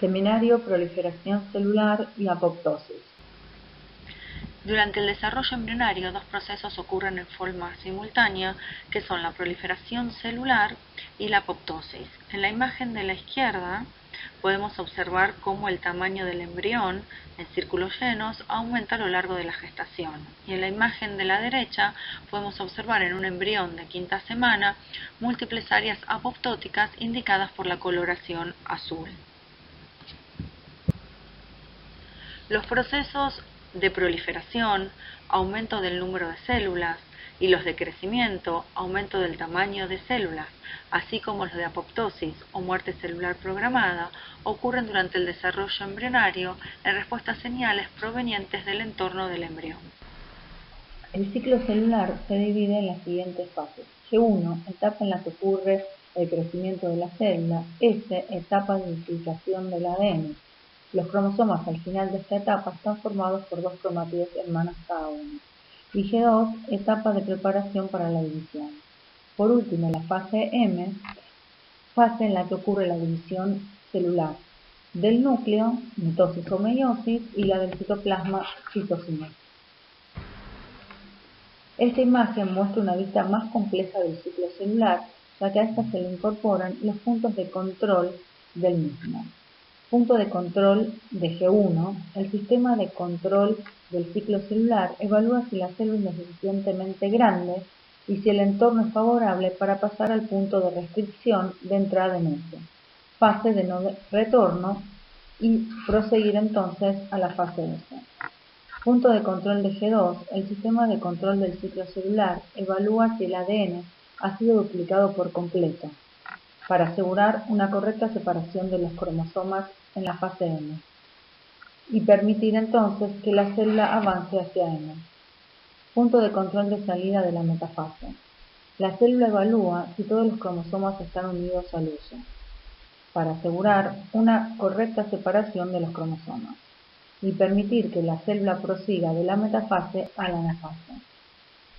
Seminario Proliferación celular y apoptosis. Durante el desarrollo embrionario, dos procesos ocurren en forma simultánea, que son la proliferación celular y la apoptosis. En la imagen de la izquierda podemos observar cómo el tamaño del embrión en círculos llenos aumenta a lo largo de la gestación. Y en la imagen de la derecha podemos observar en un embrión de quinta semana múltiples áreas apoptóticas indicadas por la coloración azul. Los procesos de proliferación, aumento del número de células, y los de crecimiento, aumento del tamaño de células, así como los de apoptosis o muerte celular programada, ocurren durante el desarrollo embrionario en respuesta a señales provenientes del entorno del embrión. El ciclo celular se divide en las siguientes fases. G1, etapa en la que ocurre el crecimiento de la célula. S, etapa de duplicación del ADN. Los cromosomas al final de esta etapa están formados por dos cromátidos hermanas cada uno. Y G2, etapa de preparación para la división. Por último, la fase M, fase en la que ocurre la división celular del núcleo, mitosis o meiosis, y la del citoplasma, citocina. Esta imagen muestra una vista más compleja del ciclo celular, ya que a esta se le incorporan los puntos de control del mismo. Punto de control de G1. El sistema de control del ciclo celular evalúa si la célula es lo suficientemente grande y si el entorno es favorable para pasar al punto de restricción de entrada en S, fase de no retorno, y proseguir entonces a la fase S. Punto de control de G2. El sistema de control del ciclo celular evalúa si el ADN ha sido duplicado por completo, para asegurar una correcta separación de los cromosomas en la fase M y permitir entonces que la célula avance hacia M. Punto de control de salida de la metafase. La célula evalúa si todos los cromosomas están unidos al uso, para asegurar una correcta separación de los cromosomas y permitir que la célula prosiga de la metafase a la anafase.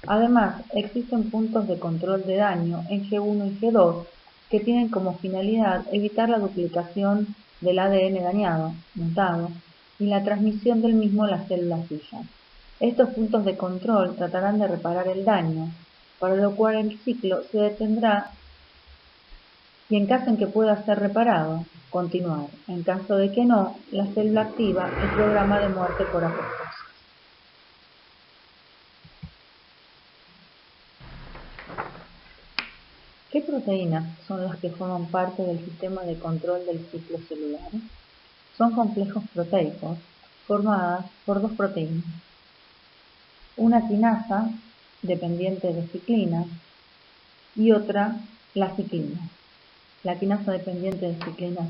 Además, existen puntos de control de daño en G1 y G2 que tienen como finalidad evitar la duplicación del ADN dañado, mutado, y la transmisión del mismo a las células hijas. Estos puntos de control tratarán de reparar el daño, para lo cual el ciclo se detendrá y, en caso en que pueda ser reparado, continuar. En caso de que no, la célula activa el programa de muerte por apoptosis. ¿Qué proteínas son las que forman parte del sistema de control del ciclo celular? Son complejos proteicos formadas por dos proteínas. Una quinasa, dependiente de ciclina, y otra, la ciclina. La quinasa dependiente de ciclina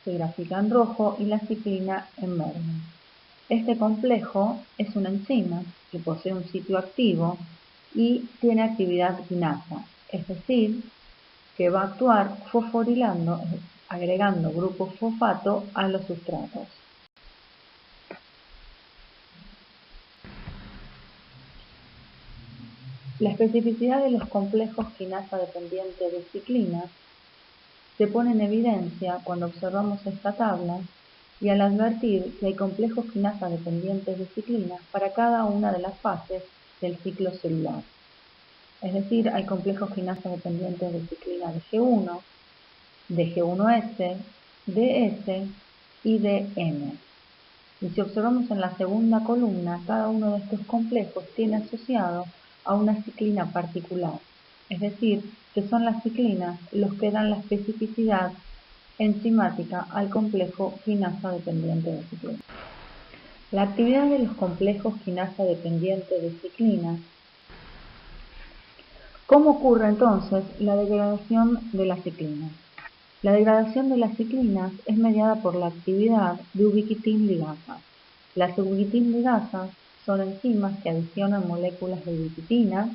se grafica en rojo y la ciclina en verde. Este complejo es una enzima que posee un sitio activo y tiene actividad quinasa, es decir, que va a actuar fosforilando, agregando grupo fosfato a los sustratos. La especificidad de los complejos quinasa dependiente de ciclina se pone en evidencia cuando observamos esta tabla y al advertir que hay complejos quinasa dependientes de ciclina para cada una de las fases del ciclo celular. Es decir, hay complejos quinasa dependientes de ciclina de G1, de G1S, de S y de M. Y si observamos en la segunda columna, cada uno de estos complejos tiene asociado a una ciclina particular, es decir, que son las ciclinas los que dan la especificidad enzimática al complejo quinasa dependiente de ciclina. La actividad de los complejos quinasa dependiente de ciclina. ¿Cómo ocurre entonces la degradación de la ciclina? La degradación de las ciclinas es mediada por la actividad de ubiquitin ligasas. Las ubiquitin ligasas son enzimas que adicionan moléculas de ubiquitina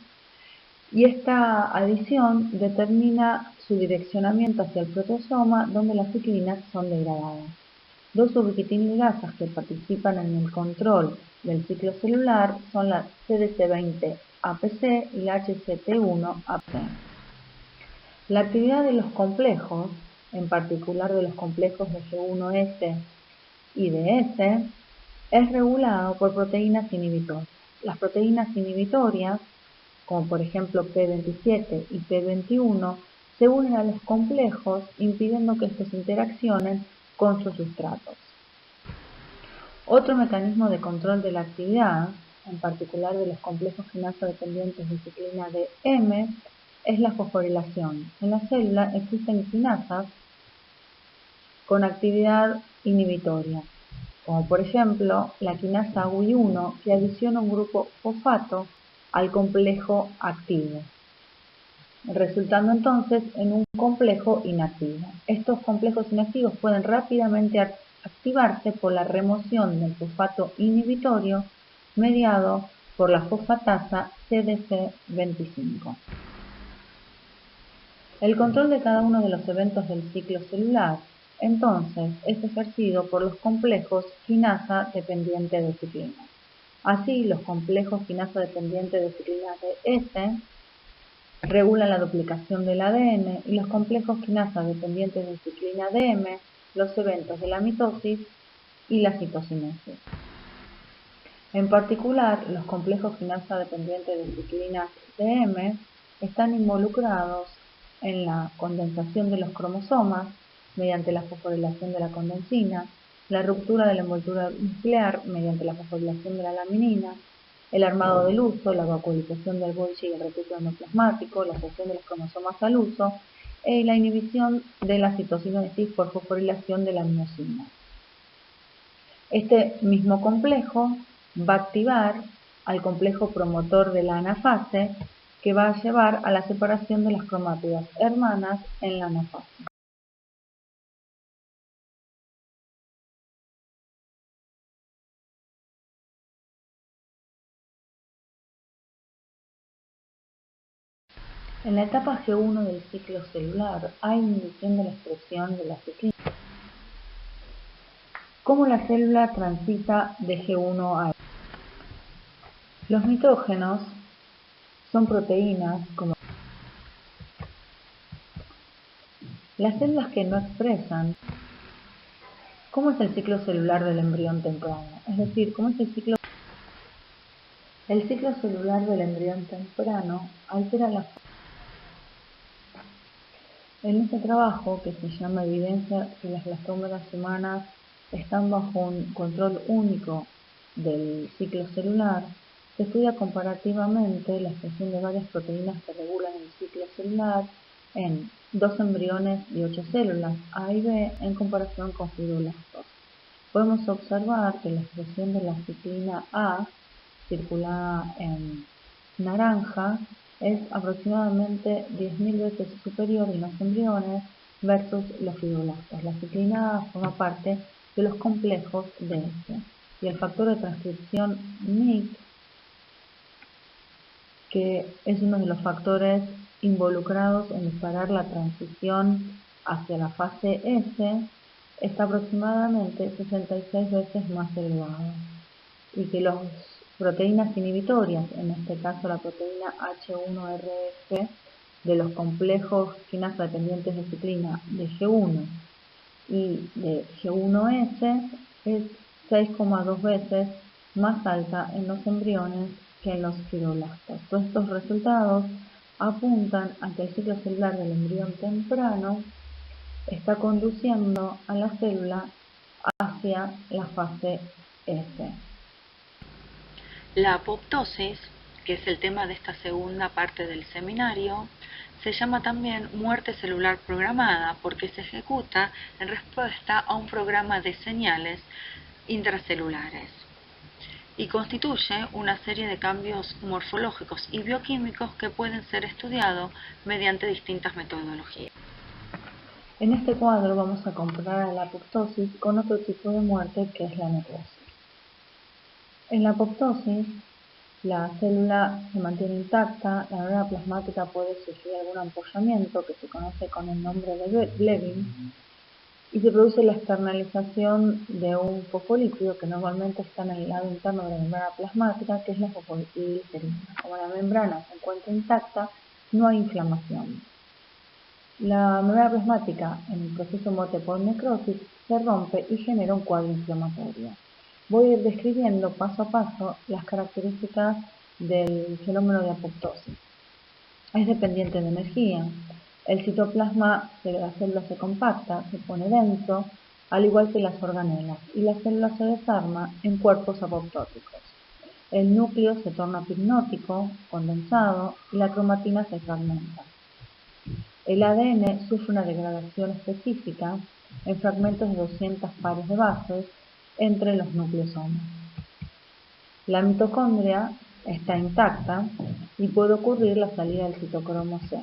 y esta adición determina su direccionamiento hacia el protosoma, donde las ciclinas son degradadas. Dos ubiquitin ligasas que participan en el control del ciclo celular son la CDC20-APC y la HCT1-AP. La actividad de los complejos en particular de los complejos de G1S y de S, es regulado por proteínas inhibitorias. Las proteínas inhibitorias, como por ejemplo P27 y P21, se unen a los complejos impidiendo que estos interaccionen con sus sustratos. Otro mecanismo de control de la actividad, en particular de los complejos quinasa dependientes de ciclina de M, es la fosforilación. En la célula existen quinasas con actividad inhibitoria, como por ejemplo la quinasa Wi1 que adiciona un grupo fosfato al complejo activo, resultando entonces en un complejo inactivo. Estos complejos inactivos pueden rápidamente activarse por la remoción del fosfato inhibitorio mediado por la fosfatasa CDC25. El control de cada uno de los eventos del ciclo celular, entonces, es ejercido por los complejos quinasa dependiente de ciclina. Así, los complejos quinasa dependiente de ciclina de S regulan la duplicación del ADN y los complejos quinasa dependientes de ciclina de M los eventos de la mitosis y la citocinesis. En particular, los complejos quinasa dependientes de ciclina de M están involucrados en la condensación de los cromosomas mediante la fosforilación de la condensina, la ruptura de la envoltura nuclear mediante la fosforilación de la laminina, el armado del uso, la vacuolización del Golgi y el retículo endoplasmático, la asociación de los cromosomas al uso y la inhibición de la citocinesis por fosforilación de la miosina. Este mismo complejo va a activar al complejo promotor de la anafase, que va a llevar a la separación de las cromátidas hermanas en la anafase. En la etapa G1 del ciclo celular hay inhibición de la expresión de la ciclina. ¿Cómo la célula transita de G1 a E? Los mitógenos son proteínas como las células que no expresan. ¿Cómo es el ciclo celular del embrión temprano? Es decir, ¿cómo es el ciclo celular del embrión temprano altera la. En este trabajo, que se llama Evidencia que las blastómeras humanas están bajo un control único del ciclo celular, se estudia comparativamente la expresión de varias proteínas que regulan el ciclo celular en 2 embriones y 8 células A y B en comparación con fibroblastos. Podemos observar que la expresión de la ciclina A, circulada en naranja, es aproximadamente 10.000 veces superior en los embriones versus los fibroblastos. La ciclina A forma parte de los complejos de S y el factor de transcripción MYC, que es uno de los factores involucrados en disparar la transición hacia la fase S, está aproximadamente 66 veces más elevado, y que las proteínas inhibitorias, en este caso la proteína H1RF de los complejos quinasa dependientes de ciclina de G1 y de G1S, es 6,2 veces más alta en los embriones que en los fibroblastos. Todos estos resultados apuntan a que el ciclo celular del embrión temprano está conduciendo a la célula hacia la fase S. La apoptosis, que es el tema de esta segunda parte del seminario, se llama también muerte celular programada porque se ejecuta en respuesta a un programa de señales intracelulares y constituye una serie de cambios morfológicos y bioquímicos que pueden ser estudiados mediante distintas metodologías. En este cuadro vamos a comparar la apoptosis con otro tipo de muerte que es la necrosis. En la apoptosis, la célula se mantiene intacta, la membrana plasmática puede sufrir algún ampollamiento que se conoce con el nombre de Blebin, y se produce la externalización de un fosfolípido que normalmente está en el lado interno de la membrana plasmática, que es la fosfolipidglicerina. Como la membrana se encuentra intacta, no hay inflamación. La membrana plasmática en el proceso muerte por necrosis se rompe y genera un cuadro inflamatorio. Voy a ir describiendo paso a paso las características del fenómeno de apoptosis. Es dependiente de energía. El citoplasma de la célula se compacta, se pone denso, al igual que las organelas, y la célula se desarma en cuerpos apoptóticos. El núcleo se torna pipnótico, condensado, y la cromatina se fragmenta. El ADN sufre una degradación específica en fragmentos de 200 pares de bases entre los nucleosomas. La mitocondria está intacta y puede ocurrir la salida del citocromo C.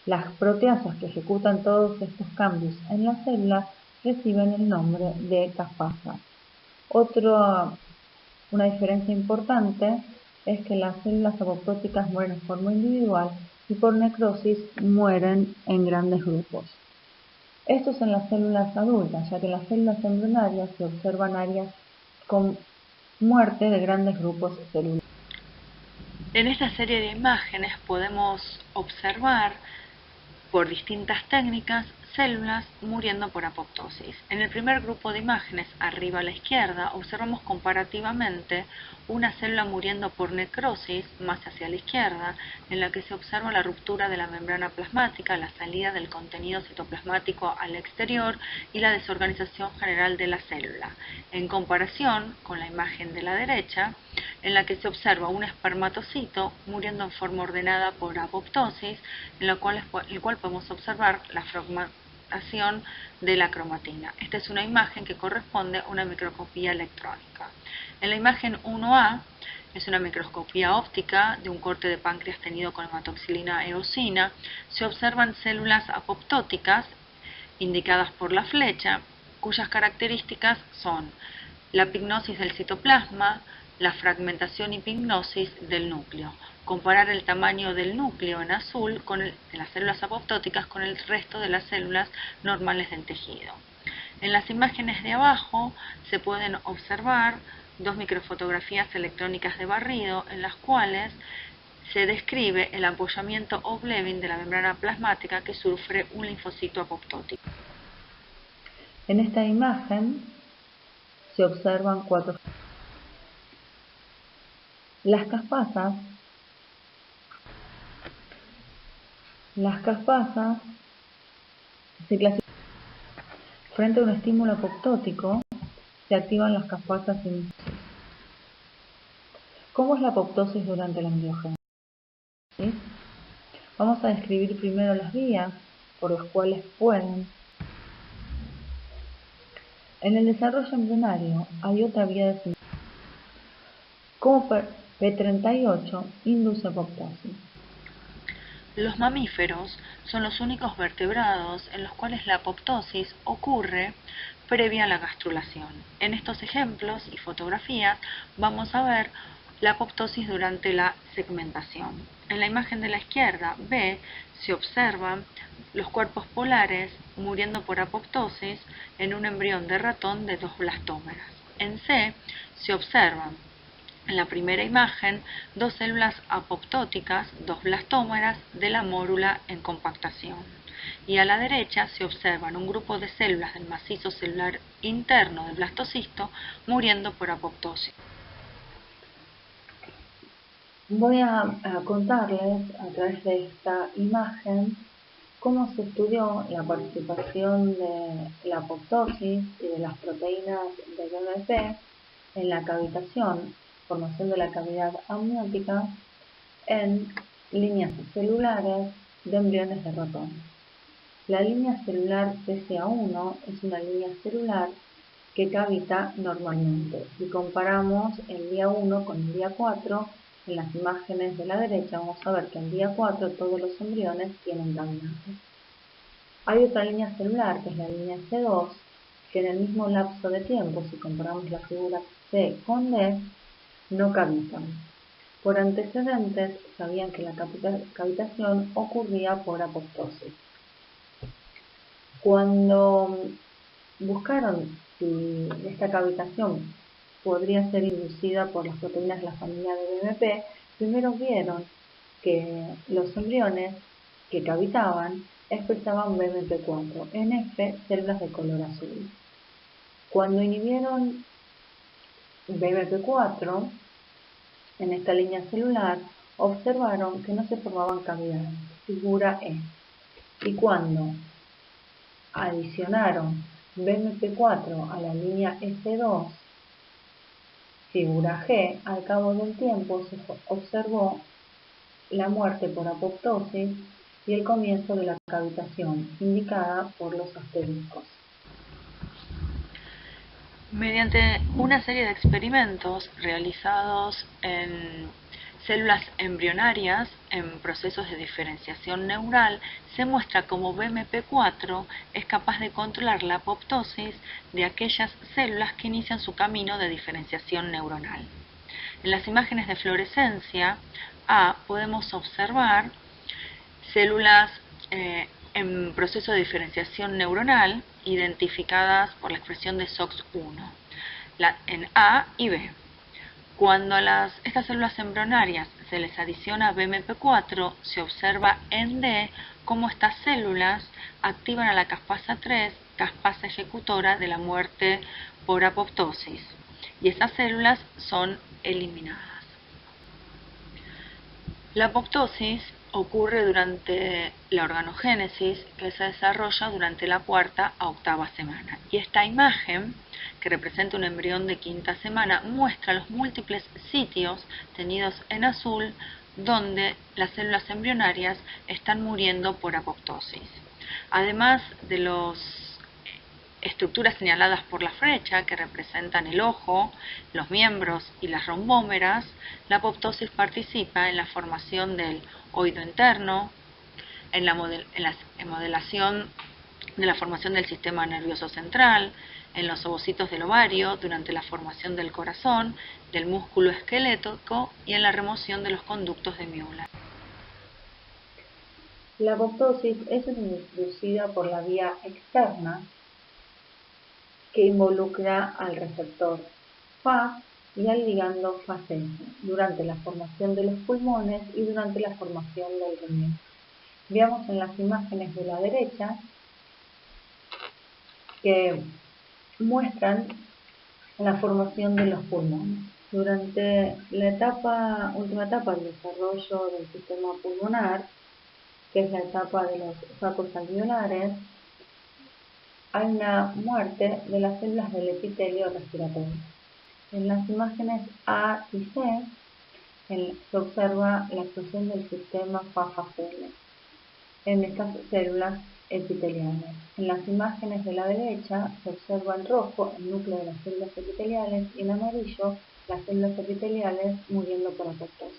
Las proteasas que ejecutan todos estos cambios en la célula reciben el nombre de caspasas. Una diferencia importante es que las células apoptóticas mueren en forma individual y por necrosis mueren en grandes grupos. Esto es en las células adultas, ya que en las células embrionarias se observan áreas con muerte de grandes grupos celulares. En esta serie de imágenes podemos observar por distintas técnicas células muriendo por apoptosis. En el primer grupo de imágenes, arriba a la izquierda, observamos comparativamente una célula muriendo por necrosis, más hacia la izquierda, en la que se observa la ruptura de la membrana plasmática, la salida del contenido citoplasmático al exterior y la desorganización general de la célula, en comparación con la imagen de la derecha, en la que se observa un espermatocito muriendo en forma ordenada por apoptosis, en el cual podemos observar la fragmentación de la cromatina. Esta es una imagen que corresponde a una microscopía electrónica. En la imagen 1A es una microscopía óptica de un corte de páncreas tenido con hematoxilina eosina. Se observan células apoptóticas indicadas por la flecha, cuyas características son la pignosis del citoplasma, la fragmentación y pignosis del núcleo. Comparar el tamaño del núcleo en azul de las células apoptóticas con el resto de las células normales del tejido. En las imágenes de abajo se pueden observar dos microfotografías electrónicas de barrido en las cuales se describe el apoyamiento O'Blevin de la membrana plasmática que sufre un linfocito apoptótico. En esta imagen se observan cuatro. Las caspasas se clasifican frente a un estímulo apoptótico, se activan las caspasas iniciales. ¿Cómo es la apoptosis durante la embriogénesis? Vamos a describir primero las vías por las cuales pueden. En el desarrollo embrionario hay otra vía de simulación. Como P38 induce apoptosis. Los mamíferos son los únicos vertebrados en los cuales la apoptosis ocurre previa a la gastrulación. En estos ejemplos y fotografías vamos a ver la apoptosis durante la segmentación. En la imagen de la izquierda B se observan los cuerpos polares muriendo por apoptosis en un embrión de ratón de 2 blastómeras. En C se observan en la primera imagen, dos células apoptóticas, 2 blastómeras, de la mórula en compactación. Y a la derecha se observan un grupo de células del macizo celular interno del blastocisto muriendo por apoptosis. Voy a contarles a través de esta imagen cómo se estudió la participación de la apoptosis y de las proteínas de BMP en la cavitación, formación de la cavidad amniótica en líneas celulares de embriones de ratón. La línea celular TCA1 es una línea celular que cavita normalmente. Si comparamos el día 1 con el día 4, en las imágenes de la derecha vamos a ver que el día 4 todos los embriones tienen cavidades. Hay otra línea celular, que es la línea C2, que en el mismo lapso de tiempo, si comparamos la figura C con D, no cavitan. Por antecedentes, sabían que la cavitación ocurría por apoptosis. Cuando buscaron si esta cavitación podría ser inducida por las proteínas de la familia de BMP, primero vieron que los embriones que cavitaban expresaban BMP4, en F células de color azul. Cuando inhibieron BMP4 en esta línea celular, observaron que no se formaban cavidades, figura E, y cuando adicionaron BMP4 a la línea F2, figura G, al cabo del tiempo se observó la muerte por apoptosis y el comienzo de la cavitación, indicada por los asteriscos. Mediante una serie de experimentos realizados en células embrionarias en procesos de diferenciación neural, se muestra cómo BMP4 es capaz de controlar la apoptosis de aquellas células que inician su camino de diferenciación neuronal. En las imágenes de fluorescencia A podemos observar células en proceso de diferenciación neuronal identificadas por la expresión de SOX1 en A y B. Cuando a estas células embrionarias se les adiciona BMP4, se observa en D cómo estas células activan a la caspasa 3, caspasa ejecutora de la muerte por apoptosis, y estas células son eliminadas. La apoptosis ocurre durante la organogénesis, que se desarrolla durante la 4ª a 8ª semana. Y esta imagen, que representa un embrión de 5ª semana, muestra los múltiples sitios tenidos en azul donde las células embrionarias están muriendo por apoptosis. Además de las estructuras señaladas por la flecha, que representan el ojo, los miembros y las rombómeras, la apoptosis participa en la formación del oído interno, en la modelación de la formación del sistema nervioso central, en los ovocitos del ovario, durante la formación del corazón, del músculo esquelético y en la remoción de los conductos de Müller. La apoptosis es inducida por la vía externa que involucra al receptor Fas y al ligando Fas-S durante la formación de los pulmones y durante la formación del riñón. Veamos en las imágenes de la derecha que muestran la formación de los pulmones. Durante la última etapa del desarrollo del sistema pulmonar, que es la etapa de los sacos alveolares, hay una muerte de las células del epitelio respiratorio. En las imágenes A y C se observa la expresión del sistema Fas-Facl en estas células epiteliales. En las imágenes de la derecha se observa en rojo el núcleo de las células epiteliales y en amarillo las células epiteliales muriendo por apoptosis.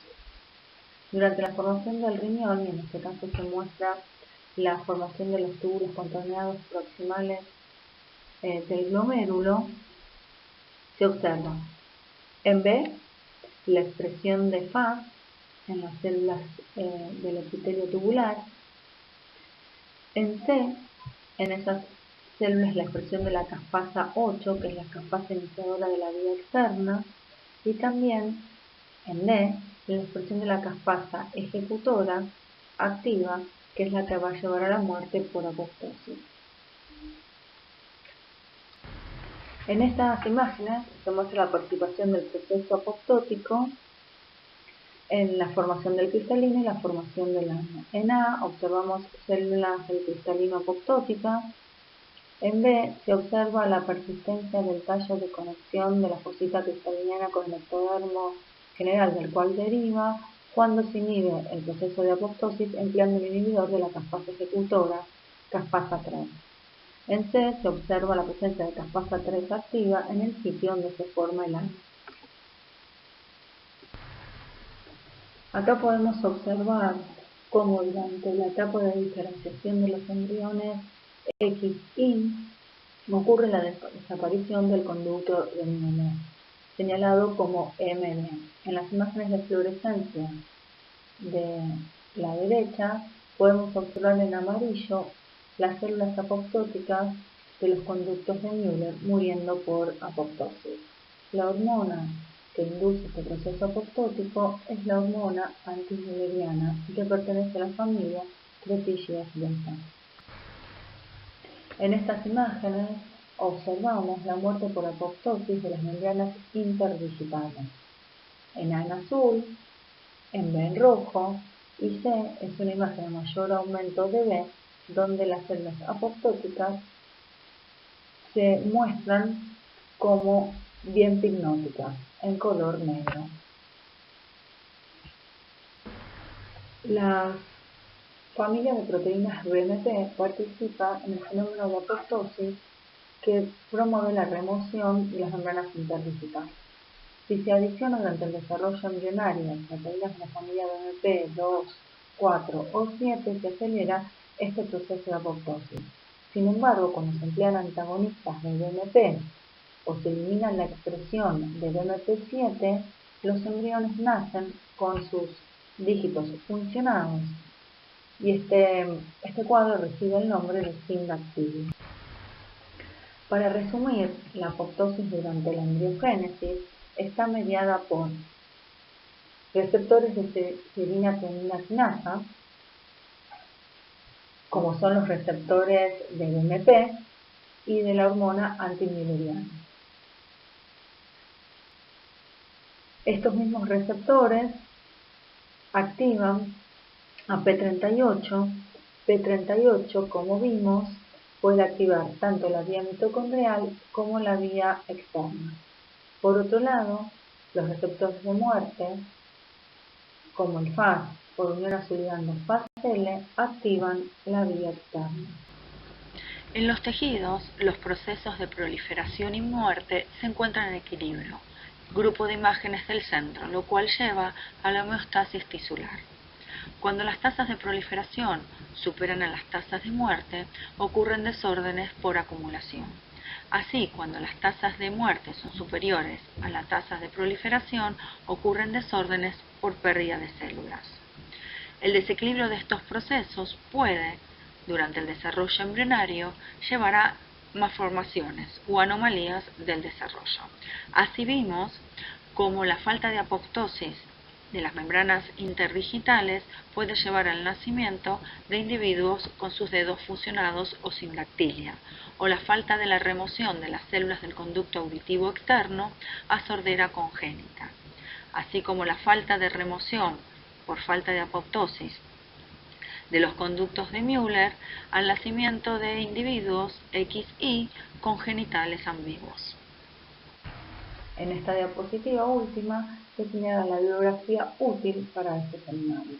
Durante la formación del riñón, y en este caso se muestra la formación de los túbulos contorneados proximales del glomérulo, se observa en B la expresión de Fas en las células del epitelio tubular, en C, en esas células la expresión de la caspasa 8, que es la caspasa iniciadora de la vía externa, y también en D, la expresión de la caspasa ejecutora activa, que es la que va a llevar a la muerte por apoptosis. En estas imágenes se muestra la participación del proceso apoptótico en la formación del cristalino y la formación del ano. En A observamos células del cristalino apoptótica. En B se observa la persistencia del tallo de conexión de la fosita cristaliniana con el ectodermo general del cual deriva cuando se inhibe el proceso de apoptosis empleando el inhibidor de la caspasa ejecutora, caspasa 3. En C se observa la presencia de caspasa 3 activa en el sitio donde se forma el ano. Acá podemos observar cómo durante la etapa de diferenciación de los embriones XY ocurre la desaparición del conducto de Müller, señalado como MD. En las imágenes de fluorescencia de la derecha podemos observar en amarillo las células apoptóticas de los conductos de Müller muriendo por apoptosis. La hormona que induce este proceso apoptótico es la hormona antimülleriana y que pertenece a la familia de TGF-beta. En estas imágenes observamos la muerte por apoptosis de las membranas interdigitales. En A en azul, en B en rojo y C es una imagen de mayor aumento de B, donde las células apoptóticas se muestran como bien picnóticas, en color negro. Las familias de proteínas BMP participan en el fenómeno de apoptosis que promueve la remoción de las membranas interdigitales. Si se adiciona durante el desarrollo embrionario proteínas de la familia BMP 2, 4 o 7, se acelera este proceso de apoptosis. Sin embargo, cuando se emplean antagonistas de BMP o se elimina la expresión de BMP7, los embriones nacen con sus dígitos funcionados y este cuadro recibe el nombre de sindactilia. Para resumir, la apoptosis durante la embriogénesis está mediada por receptores de serina-tiamina quinasa, como son los receptores de BMP y de la hormona antimülleriana. Estos mismos receptores activan a P38. P38, como vimos, puede activar tanto la vía mitocondrial como la vía externa. Por otro lado, los receptores de muerte, como el FAS por unión azul-ligando FAS-L, activan la vía externa. En los tejidos, los procesos de proliferación y muerte se encuentran en equilibrio, grupo de imágenes del centro, lo cual lleva a la homeostasis tisular. Cuando las tasas de proliferación superan a las tasas de muerte, ocurren desórdenes por acumulación. Así, cuando las tasas de muerte son superiores a las tasas de proliferación, ocurren desórdenes por pérdida de células. El desequilibrio de estos procesos puede, durante el desarrollo embrionario, llevar a malformaciones o anomalías del desarrollo. Así vimos cómo la falta de apoptosis de las membranas interdigitales puede llevar al nacimiento de individuos con sus dedos fusionados o sin dactilia, o la falta de la remoción de las células del conducto auditivo externo a sordera congénita, así como la falta de remoción por falta de apoptosis de los conductos de Müller al nacimiento de individuos XY congenitales ambiguos. En esta diapositiva última se señala la bibliografía útil para este seminario.